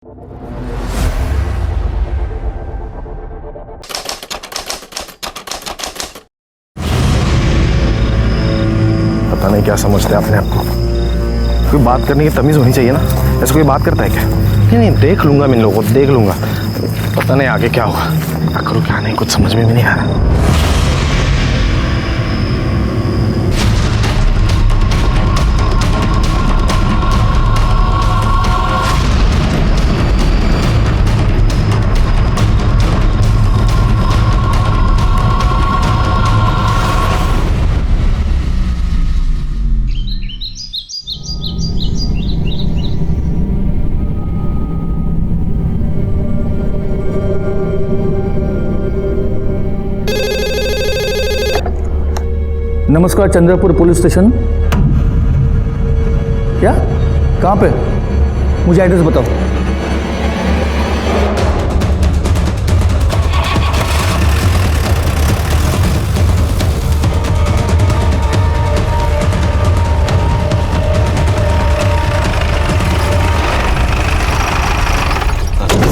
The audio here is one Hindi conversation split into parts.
पता नहीं क्या समझते अपने आप को। कोई बात करने की तमीज होनी चाहिए ना। ऐसे कोई बात करता है क्या? नहीं, देख लूंगा मैं इन लोगों को, देख लूंगा। पता नहीं आगे क्या होगा, क्या करूँ क्या नहीं, कुछ समझ में भी नहीं आ रहा। नमस्कार, चंद्रपुर पुलिस स्टेशन। क्या? कहाँ पे? मुझे एड्रेस बताओ।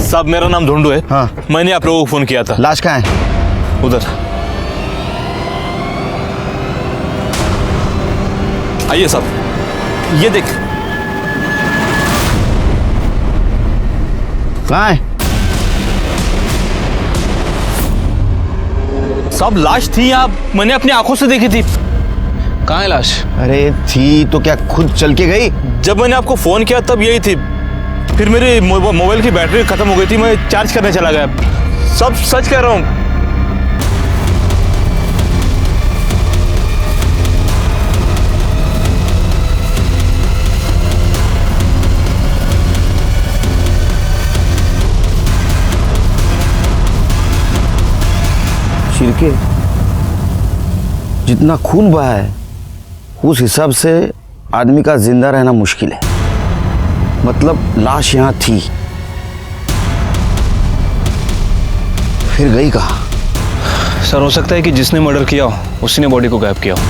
साहब, मेरा नाम ढूंढू है। हाँ। मैंने आप लोगों को फोन किया था। लाश कहाँ है? उधर आइए साहब, ये देख। कहाँ है? साहब, लाश थी यहाँ, मैंने अपनी आंखों से देखी थी। कहाँ है लाश? अरे थी तो क्या खुद चल के गई? जब मैंने आपको फोन किया तब यही थी। फिर मेरी मोबाइल की बैटरी खत्म हो गई थी, मैं चार्ज करने चला गया। सब सच कह रहा हूँ। शिरके, जितना खून बहा है उस हिसाब से आदमी का जिंदा रहना मुश्किल है। मतलब लाश यहाँ थी, फिर गई कहाँ? सर, हो सकता है कि जिसने मर्डर किया हो उसी ने बॉडी को गायब किया हो।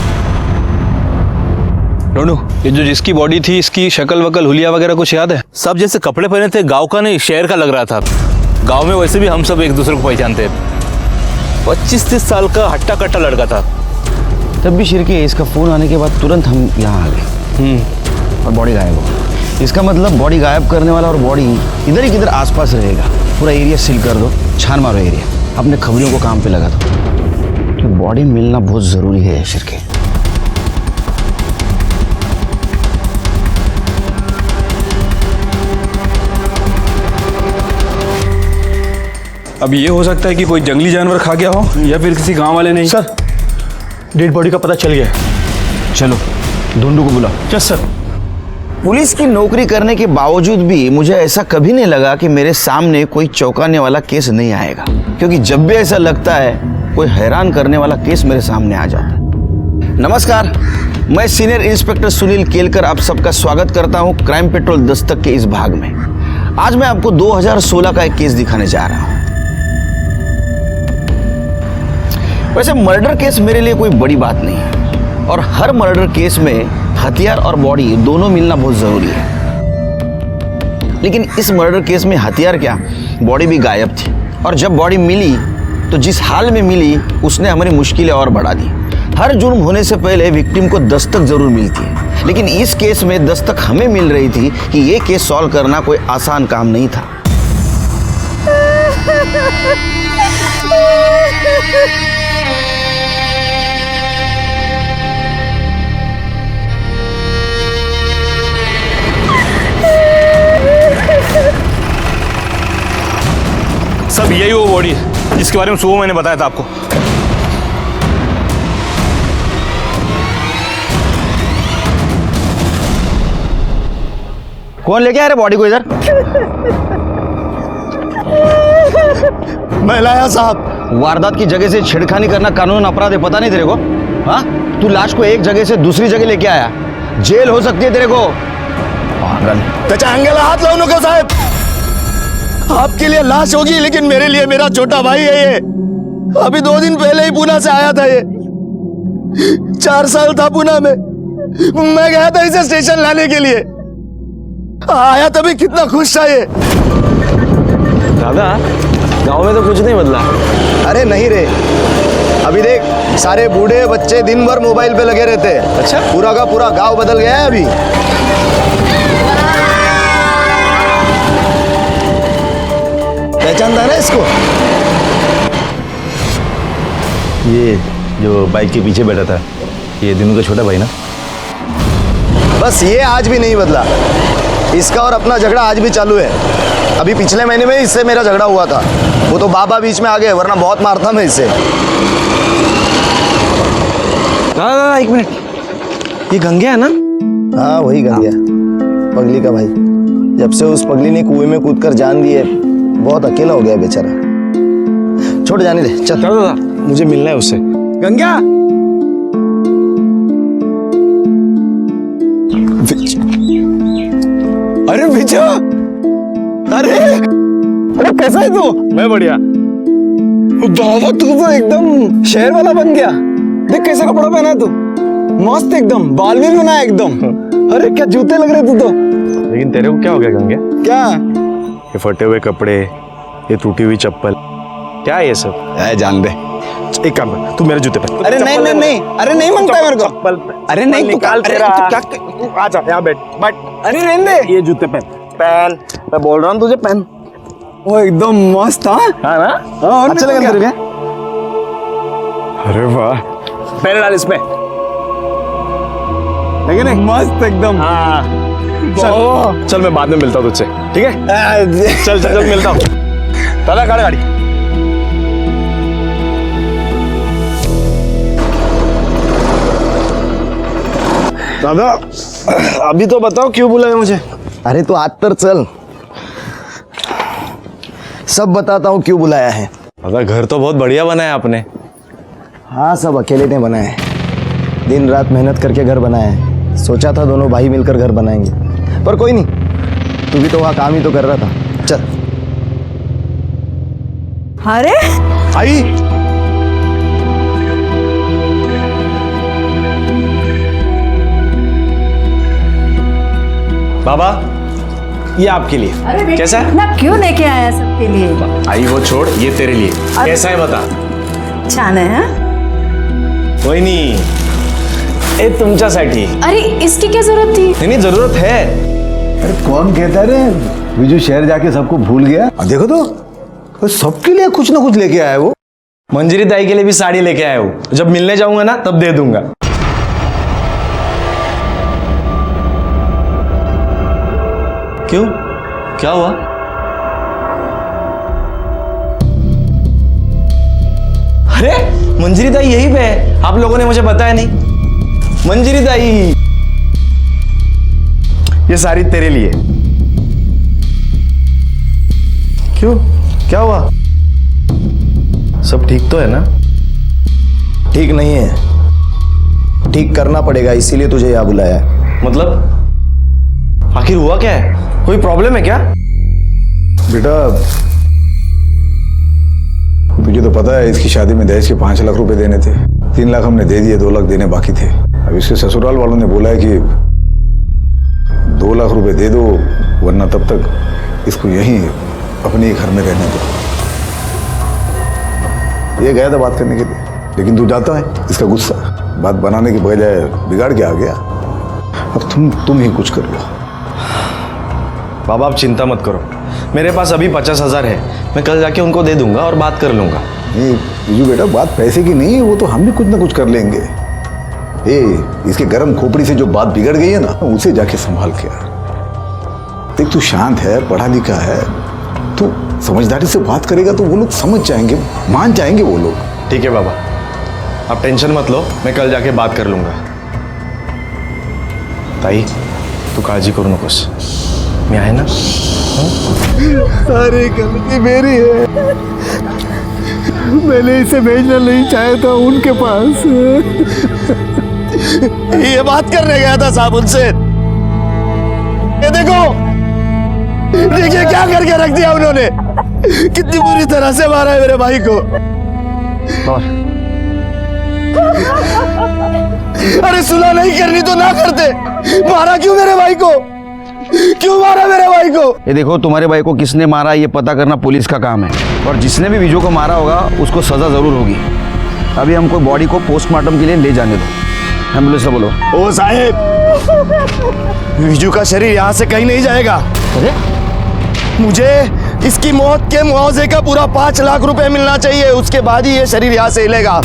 रोनू, ये जो जिसकी बॉडी थी, इसकी शक्ल वकल हुलिया वगैरह कुछ याद है? सब जैसे कपड़े पहने थे, गांव का नहीं शहर का लग रहा था। गांव में वैसे भी हम सब एक दूसरे को पहचानते हैं। 25-30 साल का हट्टा कट्टा लड़का था। तब भी शिरके, इसका फोन आने के बाद तुरंत हम यहाँ आ गए और बॉडी गायब हो गई। इसका मतलब बॉडी गायब करने वाला और बॉडी इधर ही किधर आसपास रहेगा। पूरा एरिया सील कर दो, छान मारो एरिया, अपने खबरियों को काम पे लगा दो, तो बॉडी मिलना बहुत जरूरी है शिरके। अब ये हो सकता है कि कोई जंगली जानवर खा गया हो या फिर किसी गांव वाले ने। सर, डेड बॉडी का पता चल गया। चलो ढूंढू को बुलाओ। Yes sir. पुलिस की नौकरी करने के बावजूद भी मुझे ऐसा कभी नहीं लगा कि मेरे सामने कोई चौंकाने वाला केस नहीं आएगा, क्योंकि जब भी ऐसा लगता है कोई हैरान करने वाला केस मेरे सामने आ जाता है। नमस्कार, मैं सीनियर इंस्पेक्टर सुनील केलकर आप सबका स्वागत करता हूं क्राइम पेट्रोल दस्तक के इस भाग में। आज मैं आपको 2016 का एक केस दिखाने जा रहा हूं। वैसे मर्डर केस मेरे लिए कोई बड़ी बात नहीं है, और हर मर्डर केस में हथियार और बॉडी दोनों मिलना बहुत जरूरी है। लेकिन इस मर्डर केस में हथियार क्या, बॉडी भी गायब थी, और जब बॉडी मिली तो जिस हाल में मिली उसने हमारी मुश्किलें और बढ़ा दी। हर जुर्म होने से पहले विक्टिम को दस्तक जरूर मिलती है, लेकिन इस केस में दस्तक हमें मिल रही थी कि ये केस सॉल्व करना कोई आसान काम नहीं था। सब यही वो बॉडी जिसके बारे में सुबह मैंने बताया था आपको। कौन लेके आ रहे बॉडी को इधर? मैं लाया साहब। वारदात की जगह से छेड़खानी करना कानून अपराध है, पता नहीं तेरे को? हाँ, तू लाश को एक जगह से दूसरी जगह लेके आया, जेल हो सकती है तेरे को। पागल। त्याच्या अंगाला हात लावू नका साहेब। आपके लिए लाश होगी, लेकिन मेरे लिए मेरा छोटा भाई है ये। अभी 2 दिन पहले ही पुणे से आया था ये। 4 साल था पुणे में। मैं गया था इसे स्टेशन लाने के लिए। आया तभी कितना खुश था ये। दादा गांव में तो कुछ नहीं बदला। अरे नहीं रे, अभी देख सारे बूढ़े बच्चे दिन भर मोबाइल पे लगे रहते हैं। अच्छा? पूरा का पूरा गांव बदल गया है अभी। पहचानता है ना इसको? ये जो बाइक के पीछे बैठा था, ये दिनू का छोटा भाई ना? बस ये आज भी नहीं बदला। इसका और अपना झगड़ा आज भी चालू है। अभी पिछले महीने में इससे मेरा झगड़ा हुआ था। वो तो बाबा बीच में आ गए, वरना बहुत मारता मैं इससे। दादा एक मिनट, ये गंगे है ना? हाँ वही गंगा, पगली का भाई। जब से उस पगली ने कुएं में कूदकर जान दी है, बहुत अकेला हो गया है बेचारा। छोड़ जाने दे, चल। चलो दादा, मुझे मिलना है उससे। गंगा अरे बिजू, अरे कैसा है तू? मैं बढ़िया। दादा तू तो एकदम शेर वाला बन गया। देख कैसा कपड़ा पहना है तू, मस्त एकदम, बाल भी बना है एकदम। अरे क्या जूते लग रहे तू तो। लेकिन तेरे को क्या हो गया गंगे? क्या? ये फटे हुए कपड़े, ये टूटी हुई चप्पल, क्या है ये सब? जान दे। एक काम कर, तू मेरे जूते पहन। अरे नहीं नहीं नहीं, अरे नहीं मांगता मेरे को। चप्पल अरे नहीं तू निकाल अरे तेरा। तू क्या? तू आजा यहाँ बैठ। अरे रहने दे। ये जूते पहन पहन, मैं बोल रहा हूँ तुझे पहन। वो एकदम मस्त। हाँ हाँ ना? हाँ, अच्छा लगा तेरे को? अरे वाह, पैर डाल इसमें, ठीक है नहीं? मस्त एकदम। हाँ चल, चल मैं बाद में मिलता हूँ तुझसे, ठीक है? चल चल चल मिलता हूँ। दादा गाड़ी गाड़ी। दादा अभी तो बताओ क्यों बुलाया मुझे? अरे तो आज तर चल, सब बताता हूँ क्यों बुलाया है। दादा घर तो बहुत बढ़िया बनाया आपने। हाँ सब अकेले ने बनाया है, दिन रात मेहनत करके घर बनाया है। सोचा था दोनों भाई मिलकर घर बनाएंगे, पर कोई नहीं, तू भी तो वहाँ काम ही तो कर रहा था। चल। अरे आई बाबा, ये आपके लिए। कैसा है? ना क्यों लेके आया सबके लिए? आई वो छोड़, ये तेरे लिए। कैसा है बता? छान है। कोई नहीं, ए तुमच्यासाठी। अरे इसकी क्या जरूरत थी? नहीं नहीं जरूरत है। अरे कौन कहता है रे विजू शहर जाके सबको भूल गया? देखो तो सबके लिए कुछ ना कुछ लेके आया है वो। मंजरी दाई के लिए भी साड़ी लेके आया हूँ, जब मिलने जाऊंगा ना तब दे दूंगा। क्यों, क्या हुआ? अरे मंजरी दाई यहीं पे है, आप लोगों ने मुझे बताया नहीं। मंजरी दाई, ये साड़ी तेरे लिए। क्यों, क्या हुआ? सब ठीक तो है ना? ठीक नहीं है, ठीक करना पड़ेगा, इसीलिए तुझे यहाँ बुलाया है। मतलब आखिर हुआ क्या है? कोई प्रॉब्लम है क्या? बेटा तुझे तो पता है इसकी शादी में दहेज के 5 लाख रुपए देने थे। 3 लाख हमने दे दिए, 2 लाख देने बाकी थे। अब इसके ससुराल वालों ने बोला है कि 2 लाख रुपए दे दो, वरना तब तक इसको यहीं अपने ही घर में रहने दो। ये गया था बात करने के लिए, लेकिन तू जाता है इसका गुस्सा बात बनाने के बजाय बिगाड़ के आ गया। अब तुम ही कुछ कर लो। बाबा आप चिंता मत करो, मेरे पास अभी 50,000 है, मैं कल जाके उनको दे दूंगा और बात कर लूंगा। नहीं विजू बेटा, बात पैसे की नहीं है, वो तो हम भी कुछ ना कुछ कर लेंगे। इसके गर्म खोपड़ी से जो बात बिगड़ गई है ना, उसे जाके संभाल के आ। देख तू शांत है, पढ़ा लिखा है, तू समझदारी से बात करेगा तो वो लोग समझ जाएंगे, मान जाएंगे वो लोग। ठीक है बाबा, आप टेंशन मत लो, मैं कल जाके बात कर लूंगा। ताई तू काळजी करू नकोस, मी आहे ना? सारी गलती मेरी है, मैंने इसे भेजना नहीं चाहा था उनके पास। ये बात करने गया था साहब उनसे। ये देखो, देखिए क्या करके रख दिया उन्होंने, कितनी बुरी तरह से मारा है मेरे भाई को। अरे सुलह नहीं करनी तो ना करते, मारा क्यों मेरे भाई को? क्यों मारा मेरे भाई को? ये देखो, तुम्हारे भाई को किसने मारा ये पता करना पुलिस का काम है, और जिसने भी विजू को मारा होगा उसको सजा जरूर होगी। अभी हमको बॉडी को पोस्टमार्टम के लिए ले जाने दो। एम्बुलेंस से बोलो। ओ साहेब, विजू का शरीर यहाँ से कहीं नहीं जाएगा। अरे मुझे इसकी मौत के मुआवजे का पूरा 5 लाख रुपए मिलना चाहिए, उसके बाद ही ये शरीर यहाँ से हिलेगा।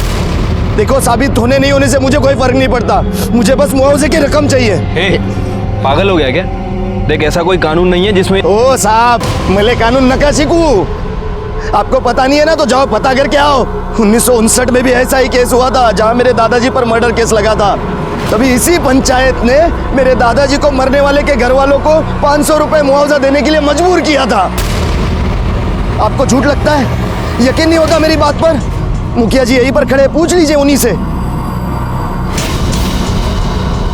देखो, साबित होने नहीं होने से मुझे कोई फर्क नहीं पड़ता, मुझे बस मुआवजे की रकम चाहिए। ए, पागल हो गया क्या? देख, ऐसा कोई कानून नहीं है जिसमें। ओ साहब, मैले कानून नका सीखू। आपको पता नहीं है ना, तो जाओ पता करके आओ। 1959 में भी ऐसा ही केस हुआ था, जहां मेरे दादाजी पर मर्डर केस लगा था। तभी इसी पंचायत ने मेरे दादाजी को मरने वाले के घर वालों को 500 रुपए मुआवजा देने के लिए मजबूर किया था। आपको झूठ लगता है? यकीन नहीं होता मेरी बात पर? मुखिया जी यहीं पर खड़े, पूछ लीजिए उन्हीं से।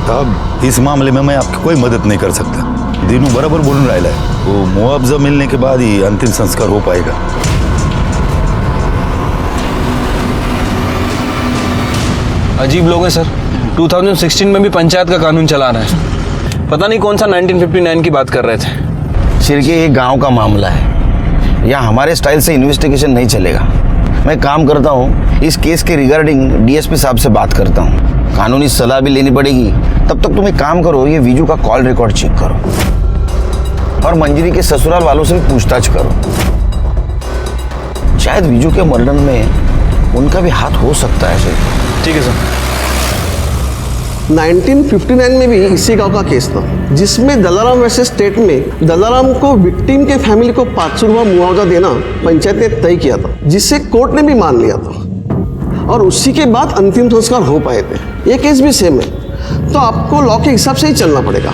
साहब, इस मामले में मैं आपकी कोई मदद नहीं कर सकता। दीनू बराबर बोलून राहिला है, वो मुआवजा मिलने के बाद ही अंतिम संस्कार हो पाएगा। अजीब लोग हैं सर। 2016 में भी पंचायत का कानून चला रहे हैं। पता नहीं कौन सा 1959 की बात कर रहे थे। सिर्के ये गांव का मामला है, यहाँ हमारे स्टाइल से इन्वेस्टिगेशन नहीं चलेगा। मैं काम करता हूँ, इस केस के रिगार्डिंग डीएसपी साहब से बात करता हूँ, कानूनी सलाह भी लेनी पड़ेगी। तब तक तुम एक काम करो, ये विजू का कॉल रिकॉर्ड चेक करो और मंजरी के ससुराल वालों से भी पूछताछ करो। शायद विजू के मर्डर में उनका भी हाथ हो सकता है। सर ठीक है सर। 1959 में भी इसी गांव का केस था, जिसमें दलाराम वर्सेस स्टेट में दलाराम को विक्टिम के फैमिली को 500 रुपया मुआवजा देना पंचायत ने तय किया था, जिसे कोर्ट ने भी मान लिया था और उसी के बाद अंतिम संस्कार हो पाए थे। ये केस भी सेम है, तो आपको लॉ के हिसाब से ही चलना पड़ेगा।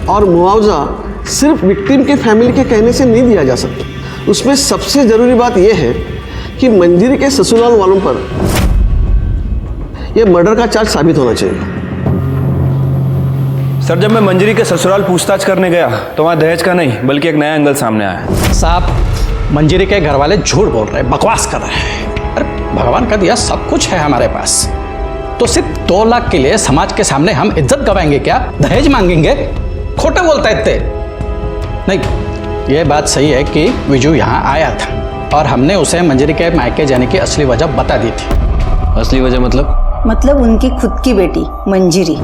और मुआवजा सिर्फ विक्टिम के फैमिली के कहने से नहीं दिया जा सकता। उसमें सबसे जरूरी बात यह है कि मंजरी के ससुराल वालों पर यह मर्डर का चार्ज साबित होना चाहिए। सर, जब मैं मंजरी के ससुराल पूछताछ करने गया तो वहाँ दहेज का नहीं बल्कि एक नया एंगल सामने आया। साहब, मंजरी के घर वाले झूठ बोल रहे हैं, बकवास कर रहे हैं। अरे भगवान का दिया सब कुछ है हमारे पास, तो सिर्फ 2 लाख के लिए समाज के सामने हम इज्जत गवाएंगे क्या? दहेज मांगेंगे? खोटे बोलता है इतने। नहीं, ये बात सही है कि विजू यहाँ आया था और हमने उसे मंजरी के मायके जाने की असली वजह बता दी थी। असली वजह मतलब उनकी खुद की बेटी मंजिरी,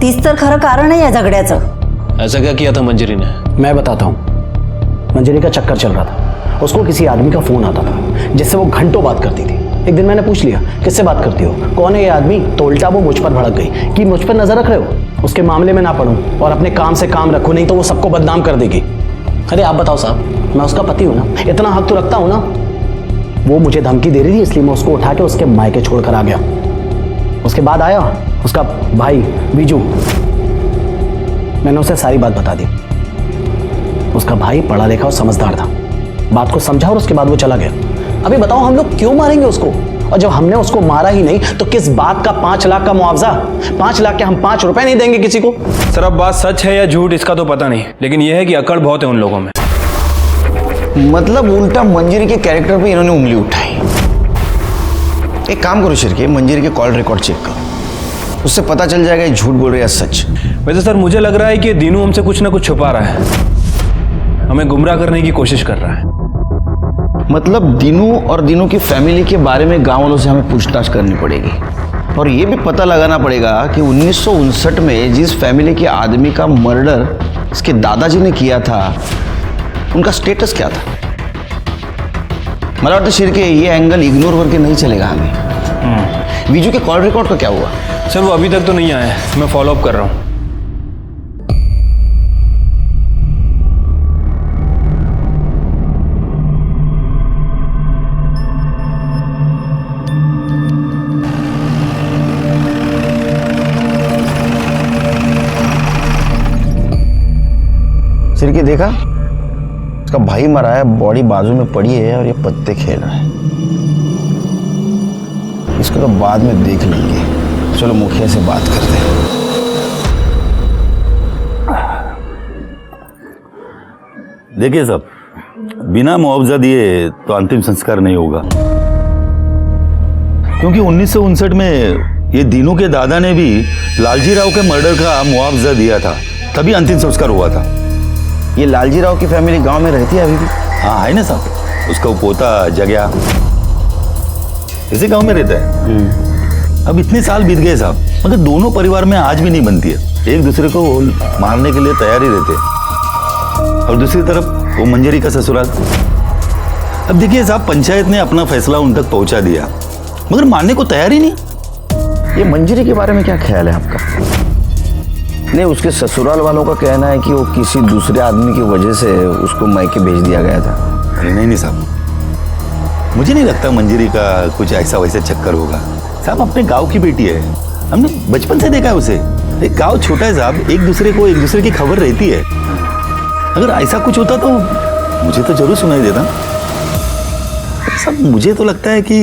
तीच तर खरं कारण आहे या झगड्याचं। ऐसा क्या किया था मंजरी ने? मैं बताता हूँ। मंजरी का चक्कर चल रहा था, उसको किसी आदमी का फोन आता था जिससे वो घंटों बात करती थी। एक दिन मैंने पूछ लिया, किससे बात करती हो, कौन है ये आदमी? तो उल्टा वो मुझ पर भड़क गई कि मुझ पर नजर रख रहे हो, उसके मामले में ना पढ़ूं और अपने काम से काम रखो, नहीं तो वो सबको बदनाम कर देगी। अरे आप बताओ साहब, मैं उसका पति हूँ ना, इतना हक तो रखता हूँ ना। वो मुझे धमकी दे रही थी, इसलिए मैं उसको उठा के उसके मायके छोड़कर आ गया। उसके बाद आया उसका भाई बीजू, मैंने उसे सारी बात बता दी। उसका भाई पढ़ा लिखा और समझदार था, बात को समझा और उसके बाद वो चला गया। अभी बताओ हम लोग क्यों मारेंगे उसको? और जब हमने उसको मारा ही नहीं तो किस बात का 5 लाख का मुआवजा? 5 लाख के हम 5 रुपए नहीं देंगे किसी को। सर, अब बात सच है या झूठ इसका तो पता नहीं, लेकिन यह है कि अकड़ बहुत है उन लोगों में। मतलब उल्टा मंजरी के कैरेक्टर पे इन्होंने उंगली उठाई। एक काम करो शिरके, मंजरी के कॉल रिकॉर्ड चेक करो, उससे पता चल जाएगा ये झूठ बोल रहे हैं सच। वैसे सर, मुझे लग रहा है कि दीनू हमसे कुछ ना कुछ छुपा रहा है, हमें गुमराह करने की कोशिश कर रहा है। मतलब दीनू और दीनू की फैमिली के बारे में गांव वालों से हमें पूछताछ करनी पड़ेगी और ये भी पता लगाना पड़ेगा कि 1959 में जिस फैमिली के आदमी का मर्डर इसके दादाजी ने किया था, उनका स्टेटस क्या था। मला वाटतं शिरके ये एंगल इग्नोर करके नहीं चलेगा हमें। विजू के कॉल रिकॉर्ड का क्या हुआ? सर, वो अभी तक तो नहीं आया है, मैं फॉलो अप कर रहा हूँ। सिरके देखा, उसका भाई मरा है, बॉडी बाजू में पड़ी है और ये पत्ते खेल रहा है। इसको तो बाद में देख लेंगे। चलो मुखिया से बात करते हैं। देखिए साहब, बिना मुआवजा दिए तो अंतिम संस्कार नहीं होगा, क्योंकि 1959 में ये दीनू के दादा ने भी लालजी राव के मर्डर का मुआवजा दिया था, तभी अंतिम संस्कार हुआ था। ये लालजी राव की फैमिली गांव में रहती है अभी भी? हाँ है ना साहब, उसका वो पोता जगया इसी गांव में रहता है। अब इतने साल बीत गए साहब, मगर दोनों परिवार में आज भी नहीं बनती है। एक दूसरे को मारने के लिए तैयार ही रहते हैं। और दूसरी तरफ वो मंजरी का ससुराल। अब देखिए साहब, पंचायत ने अपना फैसला उन तक पहुंचा दिया, मगर मानने को तैयार ही नहीं। ये मंजरी के बारे में क्या ख्याल है आपका? नहीं, उसके ससुराल वालों का कहना है कि वो किसी दूसरे आदमी की वजह से उसको मायके भेज दिया गया था। अरे नहीं साहब, मुझे नहीं लगता मंजरी का कुछ ऐसा वैसा चक्कर होगा। साहब अपने गांव की बेटी है, हमने बचपन से देखा है उसे। एक गांव छोटा है साहब, एक दूसरे की खबर रहती है। अगर ऐसा कुछ होता तो मुझे तो जरूर सुनाई देता। साहब मुझे तो लगता है कि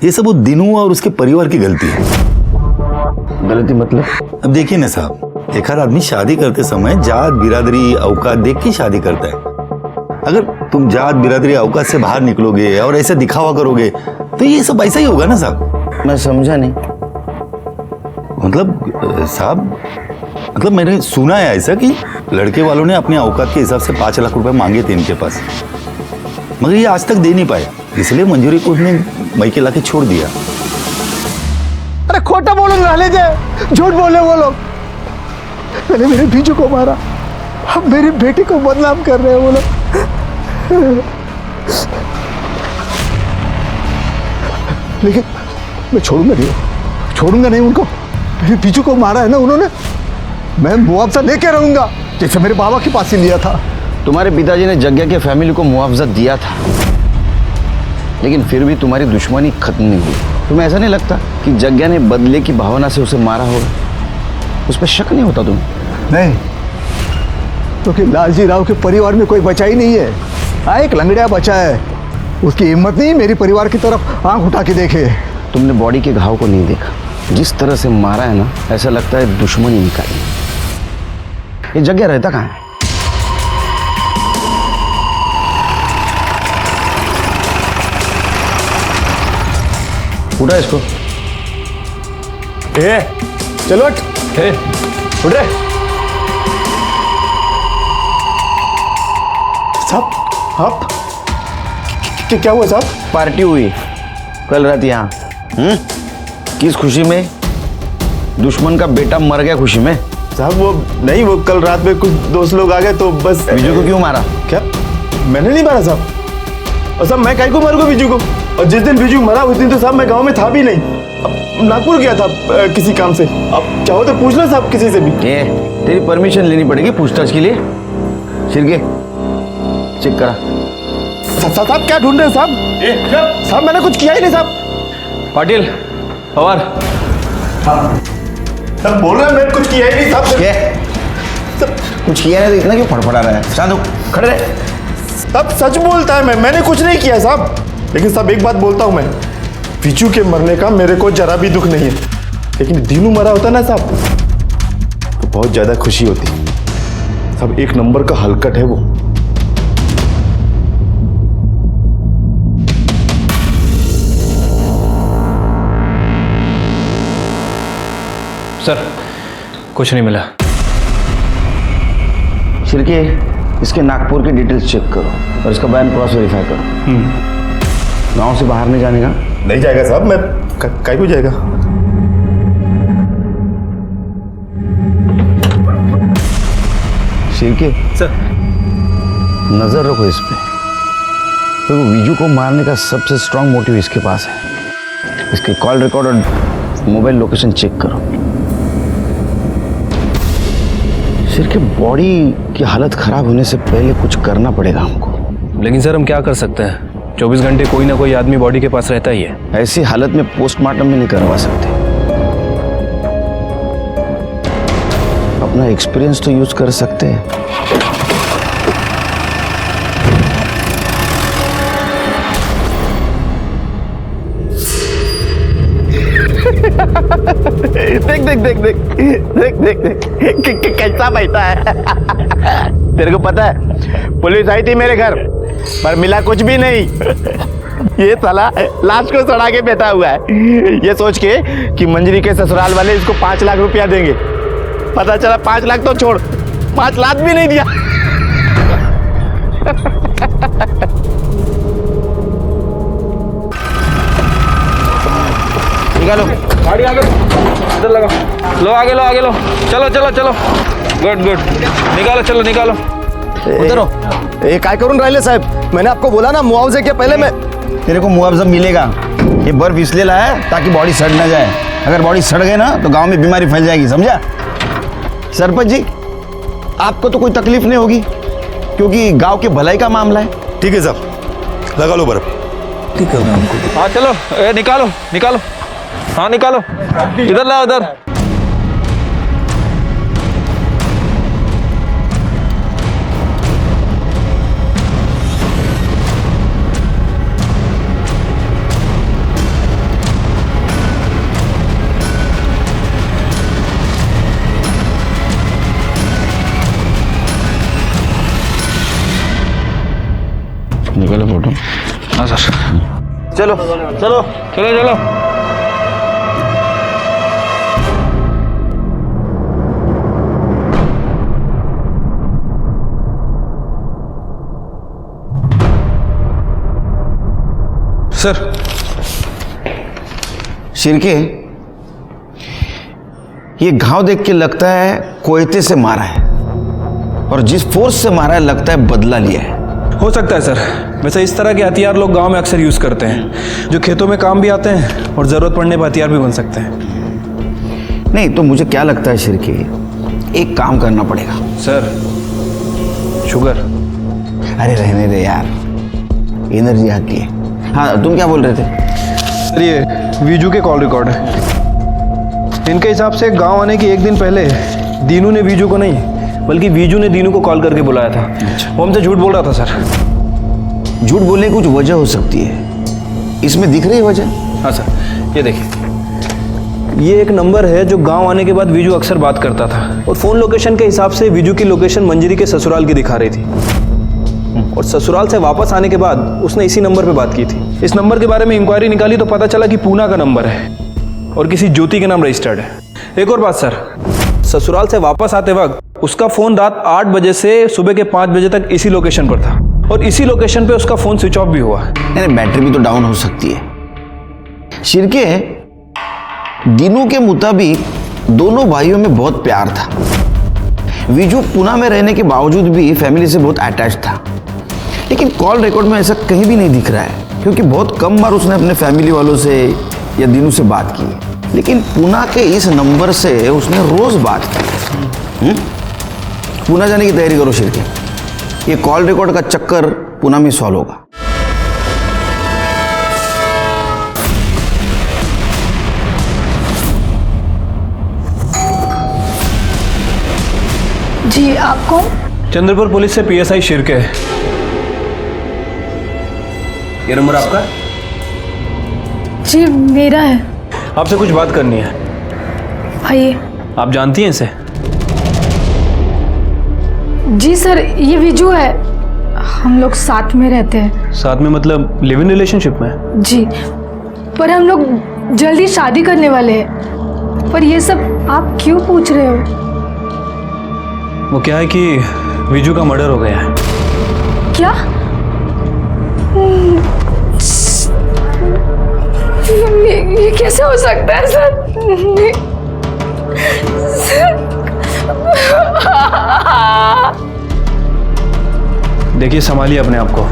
ये सब वो दिनू और उसके परिवार की गलती है। गलती मतलब? अब देखिए ना साहब, एक हर आदमी शादी करते समय जात बिरादरी औकात देख के शादी करता है। अगर तुम जात बिरादरी औकात से बाहर निकलोगे और ऐसे दिखावा करोगे तो ये सब ऐसा ही होगा ना साहब। मैं समझा नहीं। मतलब साहब, मतलब मैंने सुना है ऐसा कि लड़के वालों ने अपने औकात के हिसाब से 5 लाख रुपए मांगे थे इनके पास, मगर ये आज तक दे नहीं पाए, इसलिए मंजूरी को उसने मायके लाके छोड़ दिया। अरे खोटा बोलो ना ले, झूठ बोले वो लोग। मैंने मेरे बीजू को मारा, अब मेरी बेटी को बदनाम कर रहे हैं वो लोग। लेकिन मैं छोड़ूंगा नहीं उनको। मेरे बीजू को मारा है ना उन्होंने, मैं मुआवजा लेके रहूंगा, जैसे मेरे बाबा के पास ही लिया था। तुम्हारे पिताजी ने जग्या के फैमिली को मुआवजा दिया था, लेकिन फिर भी तुम्हारी दुश्मनी खत्म नहीं हुई। तुम्हें ऐसा नहीं लगता कि जग्या ने बदले की भावना से उसे मारा होगा? उस पर शक नहीं होता तुम्हें? नहीं, क्योंकि लालजी राव के परिवार में कोई बचा ही नहीं है। हाँ, एक लंगड़िया बचा है, उसकी हिम्मत नहीं मेरी परिवार की तरफ आंख उठा के देखे। तुमने बॉडी के घाव को नहीं देखा, जिस तरह से मारा है ना, ऐसा लगता है दुश्मनी निकाली। ये जग्या रहता कहाँ है? उठा इसको। चलो उठ रे साहब। आप क्या हुआ साहब? पार्टी हुई कल रात यहाँ। किस खुशी में? दुश्मन का बेटा मर गया खुशी में? साहब वो नहीं, वो कल रात में कुछ दोस्त लोग आ गए तो बस। बीजू को क्यों मारा? क्या मैंने नहीं मारा साहब। और साहब मैं काहे को मारूंगा बीजू को? और जिस दिन बीजू मरा उस दिन तो साहब मैं गांव में था भी नहीं, नागपुर गया था किसी काम से। अब चाहो तो पूछ लो साहब किसी से भी। तेरी परमिशन लेनी पड़ेगी पूछताछ के लिए। सिरके चेक करा। साहब क्या ढूंढ रहे हो साहब? साहब मैंने कुछ किया ही नहीं साहब। पाटिल पवार, साहब बोल रहे हैं मैंने कुछ किया ही नहीं साहब। कुछ किया नहीं तो इतना क्यों फड़फड़ा रहा है? शांत हो, खड़े रहे। साहब सच बोलता है, मैंने कुछ नहीं किया साहब। लेकिन साहब एक बात बोलता हूं मैं, बीजू के मरने का मेरे को जरा भी दुख नहीं है, लेकिन दीनू मरा होता ना साहब तो बहुत ज्यादा खुशी होती। साहब एक नंबर का हलकट है वो। सर कुछ नहीं मिला। सिरके इसके नागपुर के डिटेल्स चेक करो और इसका बयान क्रॉस वेरीफाई करो। गांव से बाहर नहीं जाने का? नहीं जाएगा साहब, मैं काहे को जाएगा? सिरके सर नजर रखो इस पे, क्योंकि विजू को मारने का सबसे स्ट्रांग मोटिव इसके पास है। इसके कॉल रिकॉर्ड और मोबाइल लोकेशन चेक करो। सिरके बॉडी की हालत खराब होने से पहले कुछ करना पड़ेगा हमको। लेकिन सर हम क्या कर सकते हैं? 24 घंटे कोई ना कोई आदमी बॉडी के पास रहता ही है। ऐसी हालत में पोस्टमार्टम भी नहीं करवा सकते। अपना एक्सपीरियंस तो यूज कर सकते हैं। देख देख देख देख देख देख देख कैसा बैठा है। तेरे को पता है पुलिस आई थी मेरे घर पर मिला कुछ भी नहीं। ये साला लाश को सड़ा के बैठा हुआ है, ये सोच के कि मंजरी के ससुराल वाले इसको 5 लाख रुपया देंगे। पता चला 5 लाख तो छोड़, 5 लाख भी नहीं दिया। निकालो गाड़ी, आगे इधर लगा लो, आगे लो, आगे लो, चलो चलो चलो, गुड गुड, निकालो, चलो निकालो। उधर हो। ये काय करून राहिले साहेब? मैंने आपको बोला ना मुआवजे के पहले मैं। तेरे को मुआवजा मिलेगा। ये बर्फ इसलिए लाया है ताकि बॉडी सड़ ना जाए। अगर बॉडी सड़ गई ना तो गांव में बीमारी फैल जाएगी, समझा? सरपंच जी, आपको तो कोई तकलीफ नहीं होगी क्योंकि गांव के भलाई का मामला है। ठीक है साहब, लगा लो बर्फ। ठीक है मैं हमको हाँ चलो, निकालो निकालो, हाँ निकालो, इधर लाओ, इधर। निकालो फोटो। हाँ सर, चलो चलो चलो चलो। सर, शिरके, ये घाव देख के लगता है कोयते से मारा है, और जिस फोर्स से मारा है लगता है बदला लिया है। हो सकता है सर। वैसे इस तरह के हथियार लोग गांव में अक्सर यूज करते हैं, जो खेतों में काम भी आते हैं और जरूरत पड़ने पर हथियार भी बन सकते हैं। नहीं तो मुझे क्या लगता है शिरके, एक काम करना पड़ेगा। Sir, sugar. अरे रहने दे यार, एनर्जी आती है। हाँ, तुम क्या बोल रहे थे? सर, ये वीजू के कॉल रिकॉर्ड है। इनके हिसाब से गांव आने के एक दिन पहले दीनू ने वीजू को नहीं बल्कि वीजू ने दीनू को कॉल करके बुलाया था। वो हमसे झूठ बोल रहा था सर। झूठ बोलने की कुछ वजह हो सकती है, इसमें दिख रही है वजह? हाँ सर, ये देखिए, ये एक नंबर है जो गांव आने के बाद वीजू अक्सर बात करता था, और फोन लोकेशन के हिसाब से वीजू की लोकेशन मंजरी के ससुराल की दिखा रही थी, और ससुराल से वापस आने के बाद उसने इसी नंबर पे बात की थी। इस नंबर के बारे में इंक्वायरी निकाली तो पता चला कि पूना का नंबर है और किसी ज्योति के नाम रजिस्टर्ड है। एक और बात सर, ससुराल से वापस आते वक्त उसका फोन रात 8 बजे से सुबह के 5 बजे तक इसी लोकेशन पर था, और इसी लोकेशन पे उसका फोन स्विच ऑफ भी हुआ। नहीं, बैटरी भी तो डाउन हो सकती है। शिरके, दीनू के मुताबिक दोनों भाइयों में बहुत प्यार था। वीजू पुणे में रहने के बावजूद भी फैमिली से बहुत अटैच था, लेकिन कॉल रिकॉर्ड में ऐसा कहीं भी नहीं दिख रहा है, क्योंकि बहुत कम बार उसने अपने फैमिली वालों से या दीनू से बात की। लेकिन पुणे के इस नंबर से उसने रोज बात की। पुणे जाने की तैयारी करो शिरके, ये कॉल रिकॉर्ड का चक्कर पुणे में सॉल्व होगा। जी, आप कौन? चंद्रपुर पुलिस से PSI शिरके। ये नंबर आपका? जी मेरा है। आपसे कुछ बात करनी है। आइए। आप जानती हैं इसे? जी सर, ये विजू है, हम लोग साथ में रहते हैं। साथ में मतलब लिव इन रिलेशनशिप में? जी, पर हम लोग जल्दी शादी करने वाले हैं। पर ये सब आप क्यों पूछ रहे हो? वो क्या है कि विजू का मर्डर हो गया है। क्या? ये कैसे हो सकता है सर? देखिए, संभालिए अपने आप को।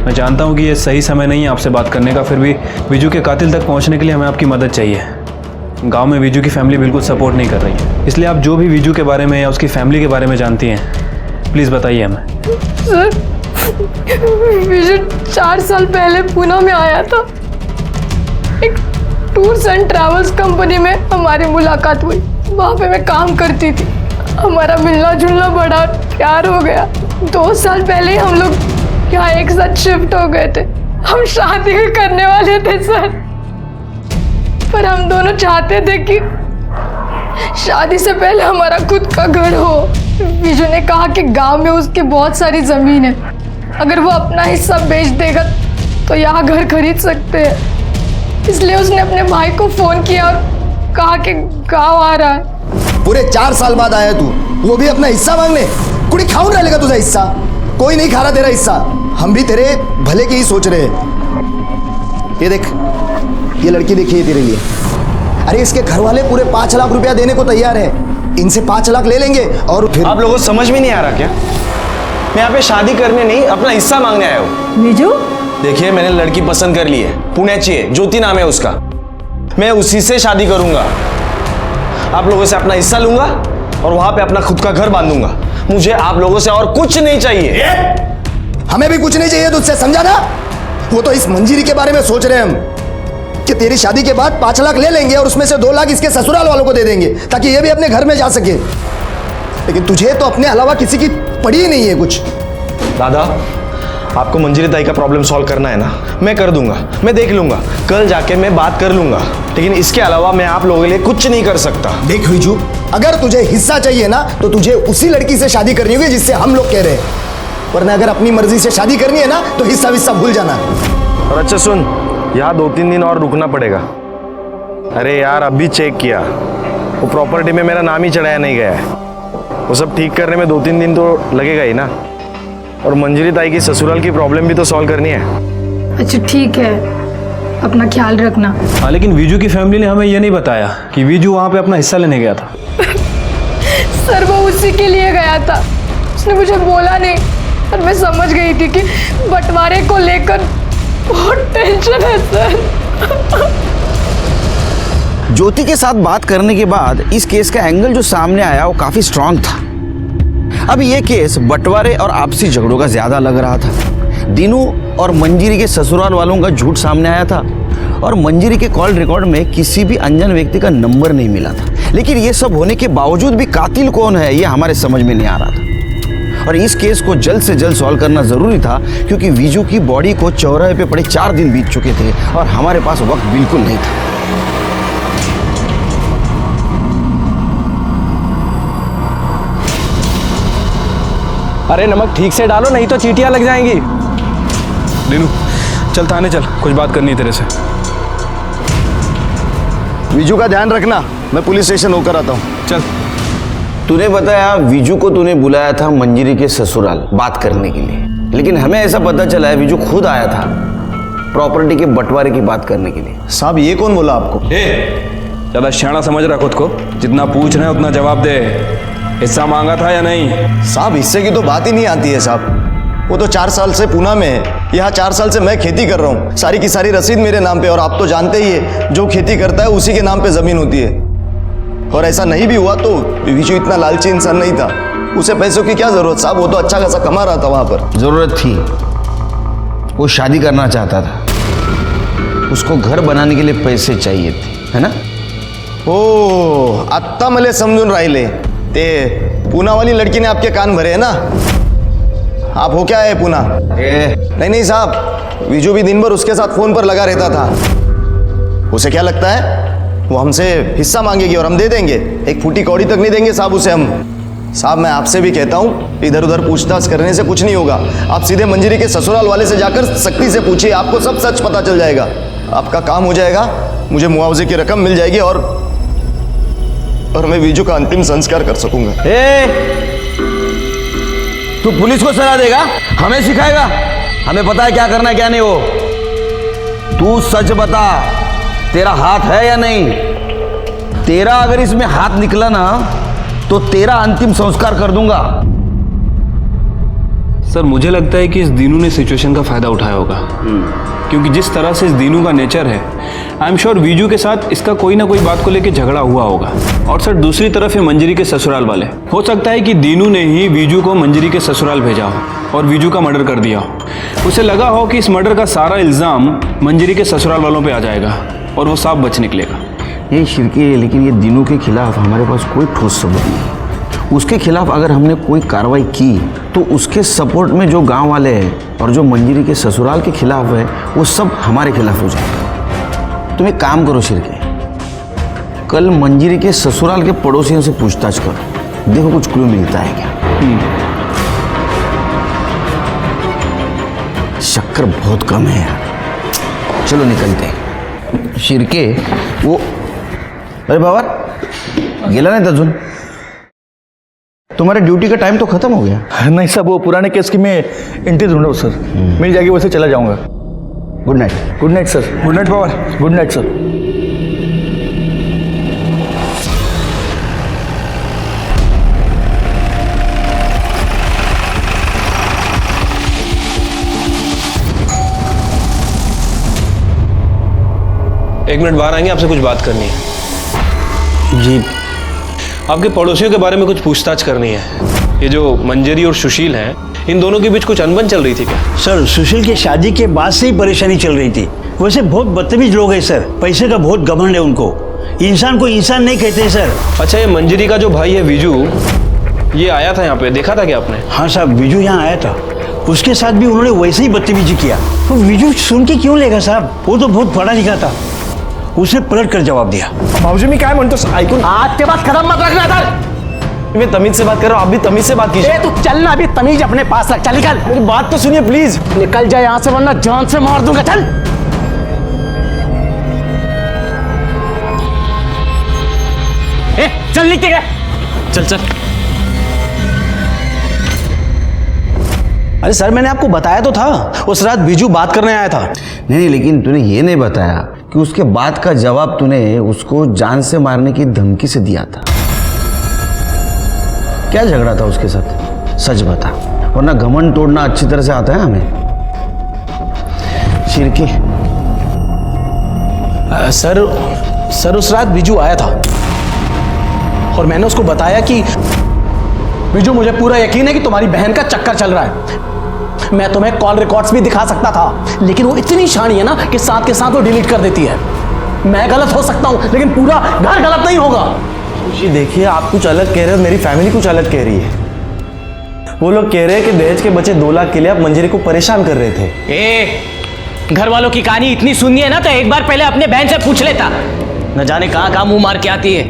मैं जानता हूँ कि ये सही समय नहीं है आपसे बात करने का, फिर भी विजू के कातिल तक पहुँचने के लिए हमें आपकी मदद चाहिए। गांव में विजू की फैमिली बिल्कुल सपोर्ट नहीं कर रही है, इसलिए आप जो भी विजू के बारे में या उसकी फैमिली के बारे में जानती हैं, प्लीज़ बताइए हमें। सर, विजू 4 साल पहले पुणे में आया था। एक टूर्स एंड ट्रैवल्स कंपनी में हमारी मुलाकात हुई। वहाँ पे मैं काम करती थी। हमारा मिलना जुलना बड़ा प्यार हो गया। 2 साल पहले हम लोग यहाँ एक साथ शिफ्ट हो गए थे। हम शादी भी करने वाले थे सर, पर हम दोनों चाहते थे कि शादी से पहले हमारा खुद का घर हो। विजू ने कहा कि गांव में उसकी बहुत सारी जमीन है, अगर वो अपना हिस्सा बेच देगा तो यहाँ घर खरीद सकते हैं। इसलिए उसने अपने भाई को फोन किया और कहा कि गांव आ रहा है। पूरे 4 साल बाद आया तू, वो भी अपना हिस्सा मांगने। कुड़ी खाऊं डालेगा तुझा हिस्सा? कोई नहीं खा रहा तेरा हिस्सा। हम भी तेरे भले के ही सोच रहे हैं। ये देख, ये लड़की देखी है तेरे लिए। अरे इसके घर वाले पूरे 5 लाख रुपया देने को तैयार है। इनसे 5 लाख ले लेंगे और फिर आप लोगों को समझ में नहीं आ रहा क्या? मैं यहाँ पे शादी करने नहीं, अपना हिस्सा मांगने आया हूँ। विजू, देखिए, मैंने लड़की पसंद कर ली है, पुण्याची है, ज्योति नाम है उसका। मैं उसी से शादी करूंगा। आप लोगों से अपना हिस्सा लूंगा और वहां पे अपना खुद का घर बांधूंगा। मुझे आप लोगों से और कुछ नहीं चाहिए। हमें भी कुछ नहीं चाहिए तुझसे, समझा ना? वो तो इस मंजीरी के बारे में सोच रहे हैं हम कि तेरी शादी के बाद 5 लाख ले लेंगे और उसमें से 2 लाख इसके ससुराल वालों को दे देंगे ताकि ये भी अपने घर में जा सके। लेकिन तुझे तो अपने अलावा किसी की पड़ी ही नहीं है कुछ। दादा, आपको मंजीरी ताई का प्रॉब्लम सॉल्व करना है ना, मैं कर दूंगा, मैं देख लूंगा, कल जाके मैं बात कर लूंगा। लेकिन इसके अलावा मैं आप लोगों के लिए कुछ नहीं कर सकता। देख विजू, अगर तुझे हिस्सा चाहिए ना तो तुझे उसी लड़की से शादी करनी होगी जिससे हम लोग कह रहे हैं, वरना अगर अपनी मर्जी से शादी करनी है ना तो हिस्सा विस्सा भूल जाना। और अच्छा सुन, यहाँ 2-3 दिन और रुकना पड़ेगा। अरे यार, अभी चेक किया, वो प्रॉपर्टी में मेरा नाम ही चढ़ाया नहीं गया है। वो सब ठीक करने में 2-3 दिन तो लगेगा ही ना। और मंजरी ताई की ससुराल की प्रॉब्लम भी तो सॉल्व करनी है। अच्छा ठीक है, अपना ख्याल रखना। हाँ, लेकिन विजू की फैमिली ने हमें ये नहीं बताया कि विजू वहाँ पे अपना हिस्सा लेने गया था। सर वो उसी के लिए गया था, उसने मुझे बोला नहीं। और मैं समझ गई थी कि बंटवारे को लेकर बहुत टेंशन है सर। ज्योति के साथ बात करने के बाद इस केस का एंगल जो सामने आया वो काफी स्ट्रांग था। अब ये केस बंटवारे और आपसी झगड़ों का ज्यादा लग रहा था। दीनू और मंजीरी के ससुराल वालों का झूठ सामने आया था और मंजीरी के कॉल रिकॉर्ड में किसी भी अनजान व्यक्ति का नंबर नहीं मिला था। लेकिन ये सब होने के बावजूद भी कातिल कौन है ये हमारे समझ में नहीं आ रहा था। और इस केस को जल्द से जल्द सॉल्व करना जरूरी था क्योंकि विजू की बॉडी को चौराहे पे पड़े 4 दिन बीत चुके थे और हमारे पास वक्त बिल्कुल नहीं था। अरे नमक ठीक से डालो, नहीं तो चींटियां लग जाएंगी। दीनू, चल थाने चल, कुछ बात करनी है तेरे से। विजू का ध्यान रखना, मैं पुलिस स्टेशन होकर आता हूँ। चल। तूने बताया विजू को तूने बुलाया था मंजीरी के ससुराल बात करने के लिए, लेकिन हमें ऐसा पता चला है विजू खुद आया था प्रॉपर्टी के बंटवारे की बात करने के लिए। साहब ये कौन बोला आपको? ज्यादा शाना समझ रहा खुद को, जितना पूछ रहे हैं उतना जवाब दे। हिस्सा मांगा था या नहीं? साहब हिस्से की तो बात ही नहीं आती है साहब। वो तो 4 साल से पूना में है, यहाँ 4 साल से मैं खेती कर रहा हूँ। सारी की सारी रसीद मेरे नाम पे, और आप तो जानते ही है जो खेती करता है उसी के नाम पे जमीन होती है। और ऐसा नहीं भी हुआ तो विजू इतना लालची इंसान नहीं था, उसे पैसों की क्या जरूरत साहब, वो तो अच्छा खासा कमा रहा था वहां पर। जरूरत थी, वो शादी करना चाहता था, उसको घर बनाने के लिए पैसे चाहिए थे, है ना? ओ आत्ता मले समजून राहिले, ते पूना वाली लड़की ने आपके कान भरे है ना? आप हो क्या है पूना? नहीं साहब, विजू भी दिन भर उसके साथ फोन पर लगा रहता था। उसे क्या लगता है वो हमसे हिस्सा मांगेगी और हम दे देंगे? एक फूटी कौड़ी तक नहीं देंगे साहब उसे हम। साहब मैं आपसे भी कहता हूँ, इधर उधर पूछताछ करने से कुछ नहीं होगा। आप सीधे मंजीरी के ससुराल वाले से जाकर सख्ती से पूछिए, आपको सब सच पता चल जाएगा। आपका काम हो जाएगा, मुझे मुआवजे की रकम मिल जाएगी और मैं विजू का अंतिम संस्कार कर सकूंगा। तू पुलिस को सलाह देगा, हमें सिखाएगा? हमें पता है क्या करना है क्या नहीं। हो तू सच बता, तेरा हाथ है या नहीं? तेरा अगर इसमें हाथ निकला ना तो तेरा अंतिम संस्कार कर दूंगा। सर मुझे लगता है कि इस दीनू ने सिचुएशन का फायदा उठाया होगा, क्योंकि जिस तरह से इस दीनू का नेचर है, आई एम श्योर विजू के साथ इसका कोई ना कोई बात को लेकर झगड़ा हुआ होगा। और सर दूसरी तरफ है मंजरी के ससुराल वाले, हो सकता है कि दीनू ने ही विजू को मंजरी के ससुराल भेजा हो और विजू का मर्डर कर दिया हो। उसे लगा हो कि इस मर्डर का सारा इल्ज़ाम मंजरी के ससुराल वालों पे आ जाएगा और वो साफ बच निकलेगा। ये शिरके, लेकिन ये दीनू के खिलाफ हमारे पास कोई ठोस सबूत नहीं। उसके खिलाफ अगर हमने कोई कार्रवाई की तो उसके सपोर्ट में जो गांव वाले हैं और जो मंजीरी के ससुराल के खिलाफ है वो सब हमारे खिलाफ हो जाएगा। तुम एक काम करो शिरके, कल मंजीरी के ससुराल के पड़ोसियों से पूछताछ करो, देखो कुछ क्लू मिलता है क्या। शक्कर बहुत कम है यार, चलो निकलते हैं। शिरके वो, अरे बाबा गेला नहीं अजून? तुम्हारे ड्यूटी का टाइम तो खत्म हो गया। नहीं साहब, वो पुराने केस की मैं एंट्री ढूंढ रहा हूँ सर। मिल जाएगी, वैसे चला जाऊंगा। Good night. Good night sir. Good night Pawar. Good night sir. एक मिनट बाहर आएंगे, आपसे कुछ बात करनी है। जी। आपके पड़ोसियों के बारे में कुछ पूछताछ करनी है। ये जो मंजरी और सुशील हैं, इन दोनों के बीच कुछ अनबन चल रही थी क्या? सर, सुशील की शादी के बाद से ही परेशानी चल रही थी। वैसे बहुत बदतमीज लोग हैं सर, पैसे का बहुत घमंड है उनको। इंसान को इंसान नहीं कहते सर। अच्छा, ये मंजरी का जो भाई है विजू, ये आया था यहाँ पे, देखा था क्या आपने? हाँ साहब, विजू यहाँ आया था। उसके साथ भी उन्होंने वैसे ही बदतमीजी किया। तो विजू सुन के क्यों लेगा साहब? वो तो बहुत पढ़ा लिखा था। उसने पलट कर जवाब दिया। भाऊजी मी काय म्हणतोस ऐकून? आज के बाद कदम मत रखना था। मैं तमीज से बात कर रहा हूँ, आप भी तमीज से बात कीजिए। तू चल ना, अभी तमीज अपने पास रख। चल निकल। मेरी बात तो सुनिए प्लीज। निकल जाए यहाँ से, वरना जान से मार दूंगा। चल। चल नीचे गए। चल चल। अरे सर, मैंने आपको बताया तो था, उस रात बिजू बात करने आया था। नहीं, लेकिन तूने ये नहीं बताया कि उसके बाद का जवाब तूने उसको जान से मारने की धमकी से दिया था। क्या झगड़ा था उसके साथ? सच बता, वरना घमंड तोड़ना अच्छी तरह से आता है हमें। शिरकी। सर उस रात बिजू आया था और मैंने उसको बताया कि बिजू, मुझे पूरा यकीन है कि तुम्हारी बहन का चक्कर चल रहा है। मैं तुम्हें कॉल रिकॉर्ड्स भी दिखा सकता था, लेकिन वो इतनी शानी है ना कि साथ के साथ वो डिलीट कर देती है। मैं गलत हो सकता हूं, लेकिन पूरा घर गलत नहीं होगा। देखिए, आप कुछ अलग कह रहे हो, मेरी फैमिली कुछ अलग कह रही है। वो लोग कह रहे हैं कि दहेज के बचे 2 लाख के लिए आप मंजरी को परेशान कर रहे थे। घर वालों की कहानी इतनी सुननी है ना, तो एक बार पहले अपने बहन से पूछ लेता। न जाने कहां कहां मुंह मार के आती है।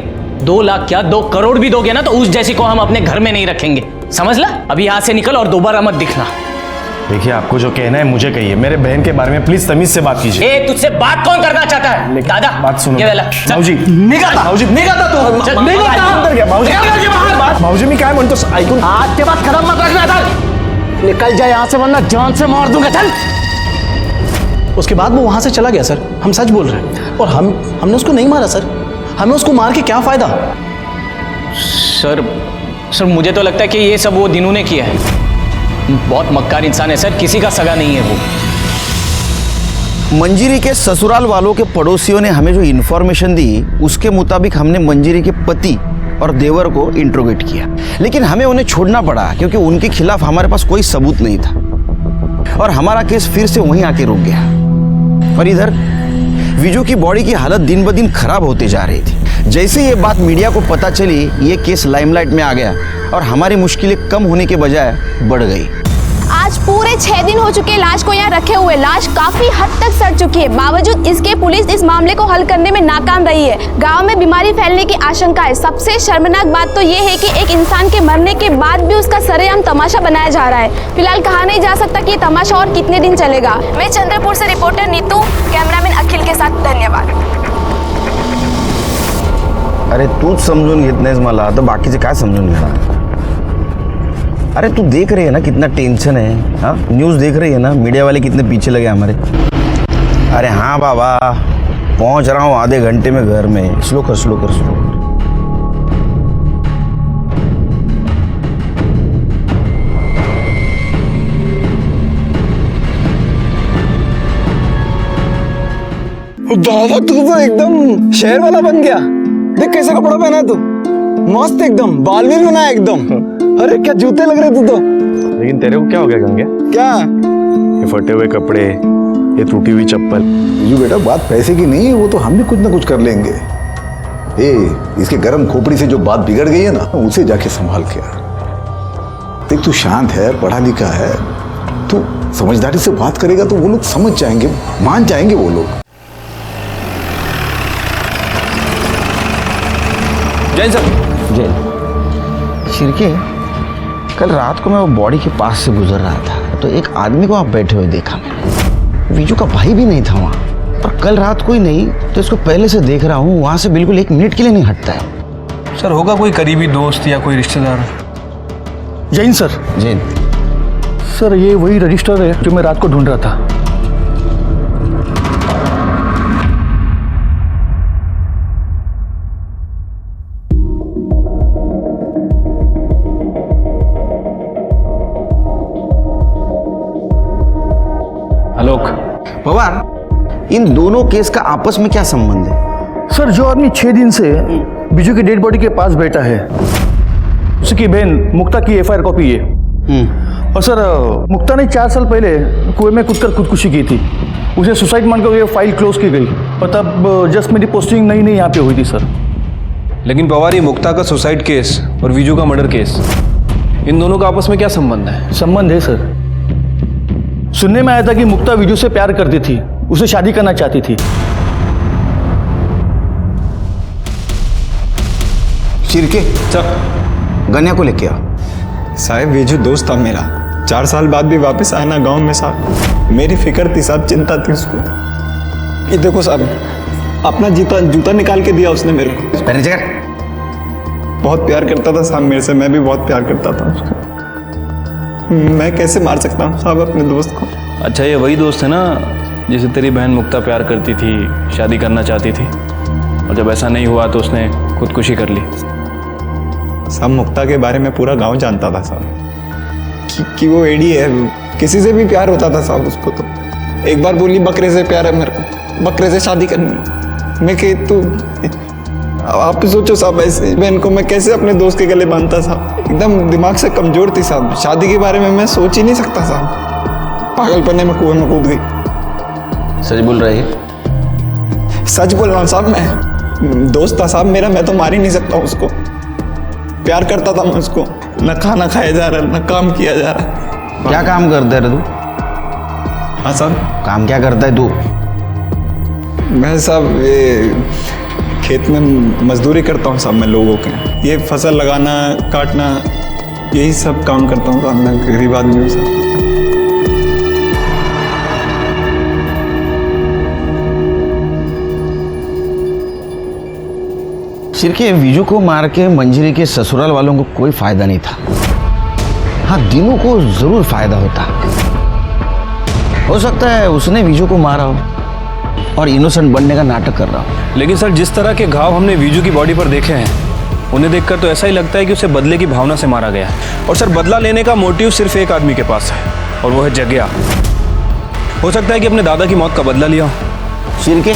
2 लाख क्या, 2 करोड़ भी दोगे ना, तो उस जैसी को हम अपने घर में नहीं रखेंगे। समझ ला? अभी यहां से निकल और दोबारा मत दिखना। देखिए, आपको जो कहना है मुझे कहिए, मेरे बहन के बारे में प्लीज तमीज से बात कीजिए। तुझसे बात कौन करना चाहता है? दादा, बात सुनो। भाऊजी, निकलता तू। भाऊजी मी काय म्हणतोस ऐकून? आज के बाद कदम मत रखना था। निकल जाए यहाँ से, वरना जान से मार दूंगा। चल। उसके बाद वो वहां से चला गया सर। हम सच बोल रहे हैं। और हमने उसको नहीं मारा सर। हमें उसको मार के क्या फायदा? सर मुझे तो लगता है कि ये सब वो दिनों ने किया है। बहुत मक्कार इंसान है सर, किसी का सगा नहीं है वो। मंजरी के ससुराल वालों के पड़ोसियों ने हमें जो इन्फॉर्मेशन दी, उसके मुताबिक हमने मंजरी के पति और देवर को इंट्रोगेट किया, लेकिन हमें उन्हें छोड़ना पड़ा क्योंकि उनके खिलाफ हमारे पास कोई सबूत नहीं था और हमारा केस फिर से वहीं आके रुक गया। और इधर विजू की बॉडी की हालत दिन ब दिन खराब होती जा रही थी। जैसे ये बात मीडिया को पता चली, ये केस लाइमलाइट में आ गया और हमारी मुश्किलें कम होने के बजाय बढ़ गई। आज पूरे 6 दिन हो चुके लाश को यहाँ रखे हुए। लाश काफी हद तक सड़ चुकी है। बावजूद इसके पुलिस इस मामले को हल करने में नाकाम रही है। गांव में बीमारी फैलने की आशंका है। सबसे शर्मनाक बात तो ये है कि एक इंसान के मरने के बाद भी उसका सरेआम तमाशा बनाया जा रहा है। फिलहाल कहा नहीं जा सकता कि ये तमाशा और कितने दिन चलेगा। मैं चंद्रपुर से रिपोर्टर नीतू, कैमरामैन अखिल के साथ धन्यवाद। अरे तूच समजून घेत नाहीस मला, तर बाकीचे काय समजून घेणार? अरे तू देख रही है ना कितना टेंशन है। हाँ, न्यूज़ देख रही है ना, मीडिया वाले कितने पीछे लगे हमारे। अरे हाँ बाबा, पहुंच रहा हूँ आधे घंटे में घर में। स्लो कर स्लो कर स्लो। दादा, तू तो एकदम शहर वाला बन गया। देख कैसा कपड़ा पहना है तू, मस्त एकदम, बाल भी बनाया एकदम। अरे क्या जूते लग रहे तू तो। लेकिन तेरे को क्या हो गया गंगे? क्या? ये फटे हुए कपड़े, ये टूटी हुई चप्पल। ये बेटा बात पैसे की नहीं है, वो तो हम भी कुछ ना कुछ कर लेंगे। इसके गर्म खोपड़ी से जो बात बिगड़ गई है ना, उसे जाके संभाल के आ। देख, तू शांत है, पढ़ा लिखा है, तू समझदारी से बात करेगा तो वो लोग समझ जाएंगे, मान जाएंगे वो लोग। जैन सर। जय शिरके, कल रात को मैं वो बॉडी के पास से गुजर रहा था तो एक आदमी को वहाँ बैठे हुए देखा मैंने। विजू का भाई भी नहीं था वहाँ, और कल रात कोई नहीं तो इसको पहले से देख रहा हूँ, वहाँ से बिल्कुल 1 मिनट के लिए नहीं हटता है। सर होगा कोई करीबी दोस्त या कोई रिश्तेदार? जैन सर। जैन सर ये वही रजिस्टर है जो मैं रात को ढूंढ रहा था। आलोक, पवार, इन दोनों केस का आपस में क्या संबंध है? सर जो आदमी 6 दिन से बिजू की डेड बॉडी के पास बैठा है उसकी बहन मुक्ता की एफआईआर कॉपी है। और सर मुक्ता ने 4 साल पहले कुएं में कूदकर खुदकुशी की थी। उसे सुसाइड मानकर ये फाइल क्लोज की गई और तब जस्ट मेरी पोस्टिंग नई यहाँ पे हुई थी सर। लेकिन पवार, ये मुक्ता का सुसाइड केस और विजू का मर्डर केस, इन दोनों का आपस में क्या संबंध है? संबंध है सर। सुनने में आया था कि मुक्ता विजू से प्यार करती थी, उसे शादी करना चाहती थी। शिरके सर, गन्या को लेके आओ। साहब विजू दोस्त था मेरा, 4 साल बाद भी वापस आया ना गांव में साहब। मेरी फिक्र थी साहब, चिंता थी उसको। ये देखो साहब, अपना जूता निकाल के दिया उसने मेरे को। बहुत प्यार करता था साहब मेरे से, मैं भी बहुत प्यार करता था उसको। मैं कैसे मार सकता हूँ साहब अपने दोस्त को? अच्छा, ये वही दोस्त है ना जिसे तेरी बहन मुक्ता प्यार करती थी, शादी करना चाहती थी, और जब ऐसा नहीं हुआ तो उसने खुदकुशी कर ली। साहब मुक्ता के बारे में पूरा गांव जानता था साहब कि वो एडी है, किसी से भी प्यार होता था साहब उसको। तो एक बार बोली बकरे से प्यार है मेरे को, बकरे से शादी करनी। मैं कही तो आप सोचो साहब, ऐसे बहन को मैं कैसे अपने दोस्त के गले बांधता साहब? एकदम दिमाग से कमजोर थी साहब, शादी के बारे में मैं सोच ही नहीं सकता साहब। पागलपने में कुएं में कूद गई। सच बोल रहे हैं? सच बोल रहा हूँ साहब, मैं दोस्त था साहब मेरा, मैं तो मार ही नहीं सकता उसको। प्यार करता था मैं उसको, न खाना खाया जा रहा, न काम किया जा रहा। क्या काम करता है तू? हाँ साहब। काम क्या करता है तू? मैं साहब ये खेत में मजदूरी करता हूँ साहब, मैं लोगों के ये फसल लगाना काटना यही सब काम करता हूँ साहब। मैं गरीब आदमी हूँ साहब। सिर्के विजू को मार के मंजरी के ससुराल वालों को कोई फायदा नहीं था। हाँ, दीनू को जरूर फायदा होता। हो सकता है उसने विजू को मारा हो और इनोसेंट बनने का नाटक कर रहा हो। लेकिन सर, जिस तरह के घाव हमने विजू की बॉडी पर देखे हैं, उन्हें देखकर तो ऐसा ही लगता है कि उसे बदले की भावना से मारा गया है। और सर, बदला लेने का मोटिव सिर्फ एक आदमी के पास है, और वो है जग्या। हो सकता है कि अपने दादा की मौत का बदला लिया हो। सिरके,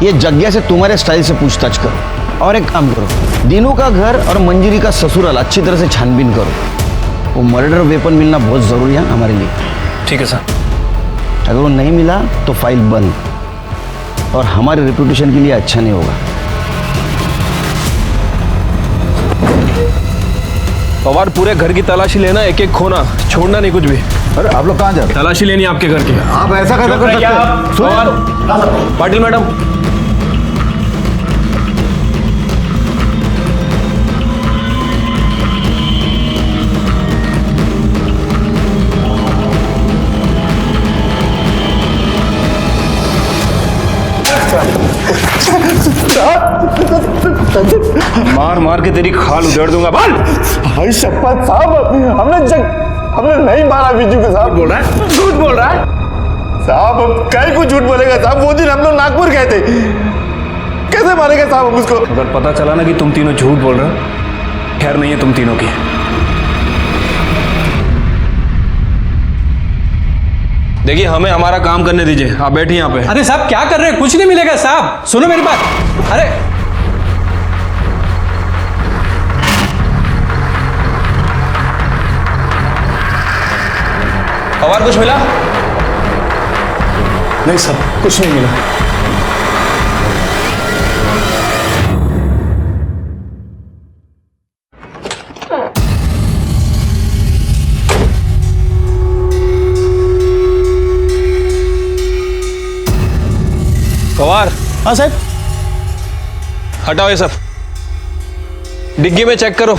ये जग्या से तुम्हारे स्टाइल से पूछताछ करो, और एक काम करो, दीनू का घर और मंजरी का ससुराल अच्छी तरह से छानबीन करो। वो मर्डर वेपन मिलना बहुत जरूरी है हमारे लिए। ठीक है सर। अगर वो नहीं मिला तो फाइल बंद, और हमारे रेपुटेशन के लिए अच्छा नहीं होगा। पवार, पूरे घर की तलाशी लेना, एक एक खोना, छोड़ना नहीं कुछ भी। अरे आप लोग कहाँ जा रहे? तलाशी लेनी है आपके घर की। आप ऐसा कैसे कर सकते हैं? पवार, पाटिल मैडम, मार मार के तेरी खाल उधेड़ दूंगा। बोल। भाई शपथ साहब, हमने नहीं मारा विजू को साहब। बोल रहा है, झूठ बोल रहा है साहब। अब कहीं को झूठ बोलेगा साहब? वो दिन हम लोग नागपुर गए थे, कैसे मारेगा साहब हम उसको? अगर पता चला ना कि तुम तीनों झूठ बोल रहे हो, खैर नहीं है तुम तीनों की। देखिए, हमें हमारा काम करने दीजिए, आप बैठिए यहाँ पे। अरे साहब क्या कर रहे हैं? कुछ नहीं मिलेगा साहब, सुनो मेरी बात। अरे पवार, कुछ मिला? नहीं सर, कुछ नहीं मिला। पवार। हाँ साहब। हटाओ ये सब, डिग्गी में चेक करो।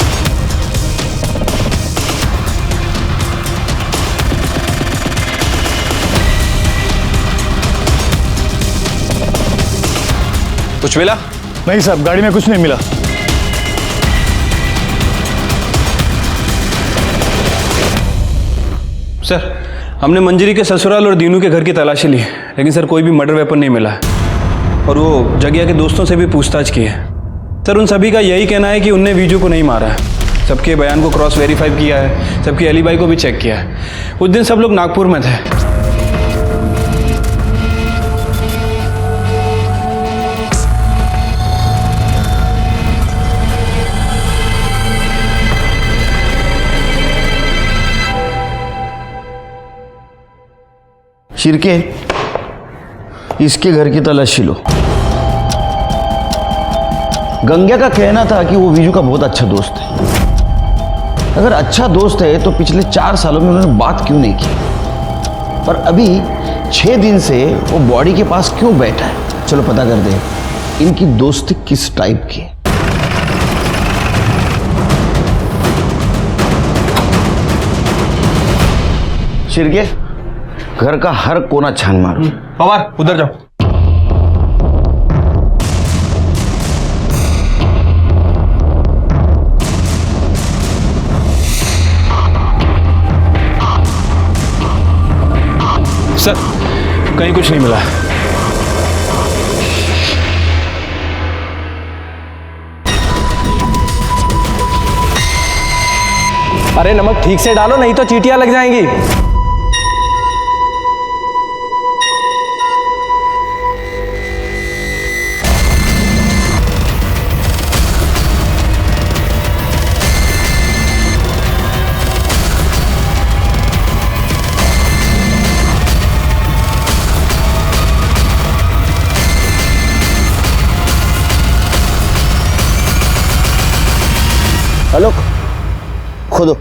कुछ मिला? नहीं साहब, गाड़ी में कुछ नहीं मिला। सर, हमने मंजरी के ससुराल और दीनू के घर की तलाशी ली, लेकिन सर कोई भी मर्डर वेपन नहीं मिला। और वो जगिया के दोस्तों से भी पूछताछ की है। सर उन सभी का यही कहना है कि उनने विजू को नहीं मारा है। सबके बयान को क्रॉस वेरीफाई किया है, सबकी एलिबाई को भी चेक किया है। उस दिन सब लोग नागपुर में थे। शिरके, इसके घर की तलाशी लो। गंगा का कहना था कि वो विजू का बहुत अच्छा दोस्त है। अगर अच्छा दोस्त है तो पिछले 4 सालों में उन्होंने बात क्यों नहीं की, और अभी 6 दिन से वो बॉडी के पास क्यों बैठा है? चलो पता कर दे इनकी दोस्ती किस टाइप की है। शिरके, घर का हर कोना छान मारो। पवार उधर जाओ। सर कहीं कुछ नहीं मिला। अरे नमक ठीक से डालो, नहीं तो चींटियां लग जाएंगी। हेलो, खोदो।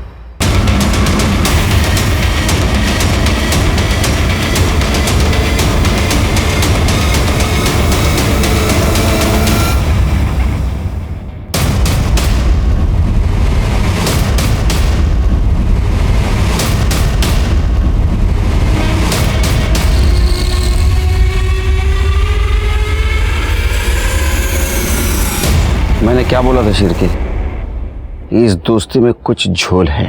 मैंने क्या बोला था शिरके? इस दोस्ती में कुछ झोल है।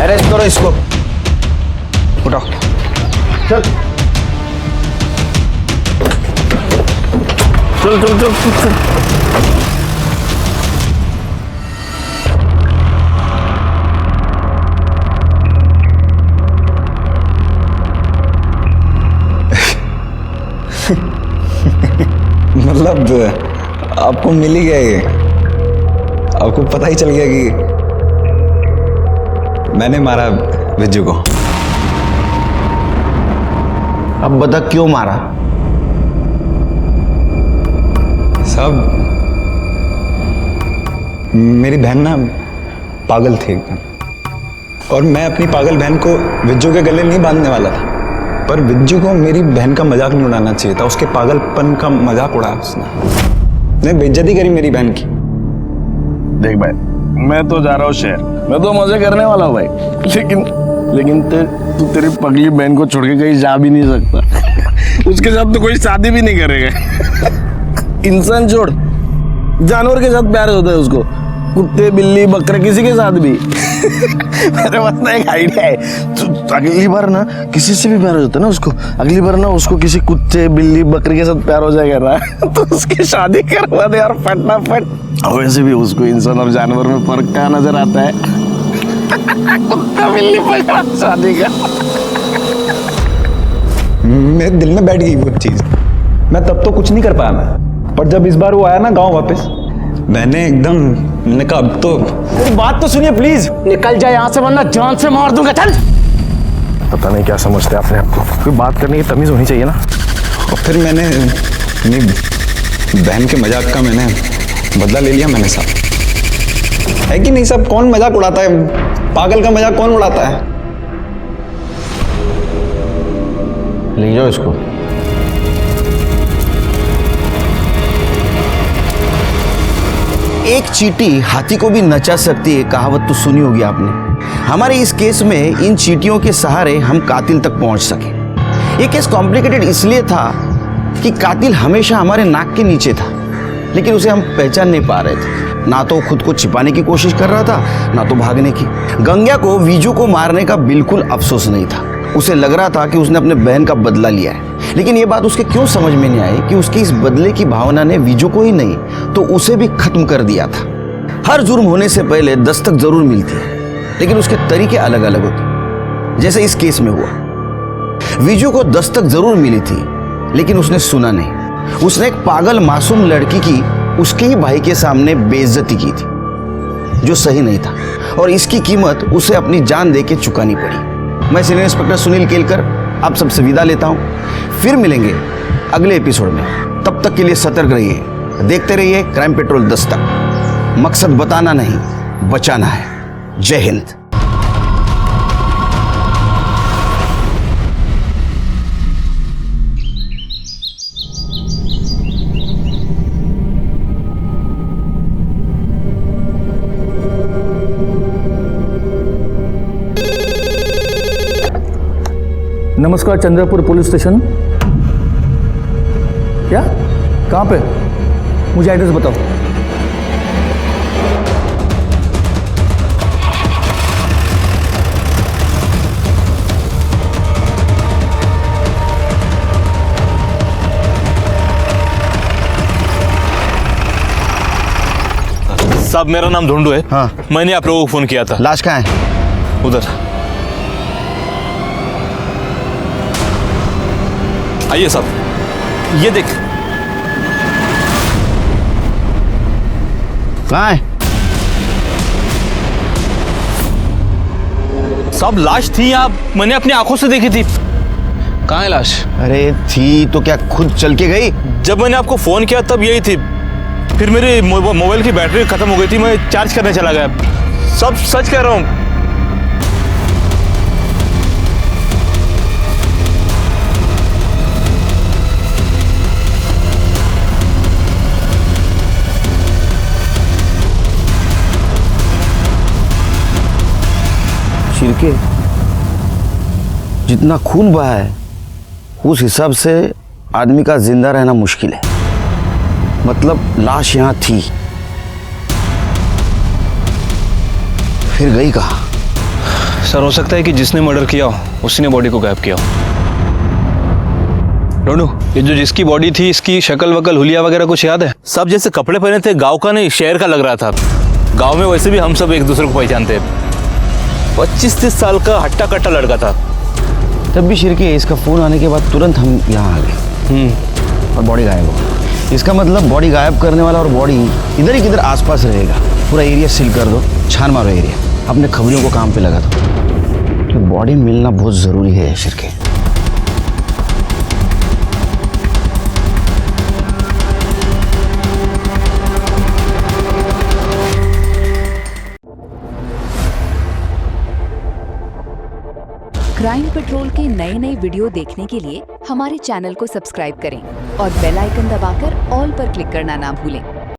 अरेस्ट करो इसको। उठाओ। चल चल चल चल चल। मतलब आपको मिल ही गया ये? आपको पता ही चल गया कि मैंने मारा विजू को? अब बता क्यों मारा? साहब मेरी बहन ना पागल थी एकदम, और मैं अपनी पागल बहन को विजू के गले नहीं बांधने वाला था, पर विज्जू को मेरी बहन का मजाक नहीं उड़ाना चाहिए था। उसके पागलपन का मजाक उड़ाया उसने बेइज्जती करी मेरी बहन की। देख भाई, मैं तो जा रहा हूँ शहर, मैं तो मजे करने वाला हूँ भाई, लेकिन तू तेरी पगली बहन को छोड़ के कहीं जा भी नहीं सकता। उसके साथ तो कोई शादी भी नहीं करेगा। इंसान छोड़, जानवर के साथ प्यार होता है उसको, कुत्ते बिल्ली बकरे किसी के साथ भी। मेरे पास ना एक आइडिया है, तो अगली बार ना किसी से भी प्यार हो जाता है ना उसको, अगली बार ना उसको किसी कुत्ते बिल्ली बकरी के साथ प्यार हो जाएगा ना, तो उसकी शादी करवा दे यार फटाफट। और वैसे भी उसको इंसान और जानवर में फर्क क्या नजर आता है? कुत्ता बिल्ली बकरा शादी का। मेरे दिल में बैठ गई वो चीज। मैं तब तो कुछ नहीं कर पाया मैं, पर जब इस बार वो आया ना गांव वापस, मैंने एकदम, मैंने कहा अब तो। मेरी बात तो सुनिए प्लीज, निकल जाए यहाँ से वरना जान से मार दूंगा। चल। पता नहीं क्या समझते अपने आप को, कोई बात करने की तमीज होनी चाहिए ना। और फिर मैंने अपनी बहन के मजाक का मैंने बदला ले लिया मैंने साहब। है कि नहीं साहब? कौन मजाक उड़ाता है? पागल का मजाक कौन उड़ाता है? ले जाओ इसको। एक चींटी हाथी को भी नचा सकती है, कहावत तो सुनी होगी आपने। हमारे इस केस में इन चींटियों के सहारे हम कातिल तक पहुंच सके। ये केस कॉम्प्लिकेटेड इसलिए था कि कातिल हमेशा हमारे नाक के नीचे था, लेकिन उसे हम पहचान नहीं पा रहे थे। ना तो खुद को छिपाने की कोशिश कर रहा था, ना तो भागने की। गंग्या को विजू को मारने का बिल्कुल अफसोस नहीं था। उसे लग रहा था कि उसने अपने बहन का बदला लिया है। लेकिन ये बात उसके क्यों समझ में नहीं आई कि उसकी इस बदले की भावना ने विजू को ही नहीं तो उसे भी खत्म कर दिया था। हर जुर्म होने से पहले दस्तक जरूर मिलती है, लेकिन उसके तरीके अलग अलग होते। जैसे इस केस में हुआ, विजू को दस्तक जरूर मिली थी, लेकिन उसने सुना नहीं। उसने एक पागल मासूम लड़की की उसके ही भाई के सामने बेइज्जती की थी, जो सही नहीं था, और इसकी कीमत उसे अपनी जान देके चुकानी पड़ी। मैं सीनियर इंस्पेक्टर सुनील केलकर आप सबसे विदा लेता हूं। फिर मिलेंगे अगले एपिसोड में। तब तक के लिए सतर्क रहिए, देखते रहिए क्राइम पेट्रोल दस्तक। मकसद बताना नहीं, बचाना है। जय हिंद। नमस्कार, चंद्रपुर पुलिस स्टेशन। क्या? कहाँ पे? मुझे एड्रेस बताओ। साहब, मेरा नाम धोंडू है। हाँ। मैंने आप लोगों को फोन किया था। लाश कहाँ है? उधर आइए साहब, ये देख। कहाँ है? साहब, लाश थी यहाँ, मैंने अपनी आंखों से देखी थी। कहाँ है लाश? अरे थी तो क्या खुद चल के गई? जब मैंने आपको फोन किया तब यही थी। फिर मेरी मोबाइल की बैटरी खत्म हो गई थी, मैं चार्ज करने चला गया। सब सच कह रहा हूँ। शिरके, जितना खून बहा है उस हिसाब से आदमी का जिंदा रहना मुश्किल है। मतलब लाश यहां थी, फिर गई कहाँ? सर, हो सकता है कि जिसने मर्डर किया हो उसी ने बॉडी को गायब किया हो। रोनू, ये जो जिसकी बॉडी थी, इसकी शक्ल वकल हुलिया वगैरह कुछ याद है? सब जैसे कपड़े पहने थे, गांव का नहीं शहर का लग रहा था। गांव में वैसे भी हम सब एक दूसरे को पहचानते। 25-30 साल का हट्टा कट्टा लड़का था। तब भी शिरके, इसका फोन आने के बाद तुरंत हम यहाँ आ गए और बॉडी गायब हो गई। इसका मतलब बॉडी गायब करने वाला और बॉडी इधर ही किधर आसपास रहेगा। पूरा एरिया सील कर दो, छान मारो एरिया, अपने खबरियों को काम पे लगा दो। तो बॉडी मिलना बहुत जरूरी है शिरके। क्राइम पेट्रोल के नए वीडियो देखने के लिए हमारे चैनल को सब्सक्राइब करें और बेल आइकन दबाकर ऑल पर क्लिक करना ना भूलें।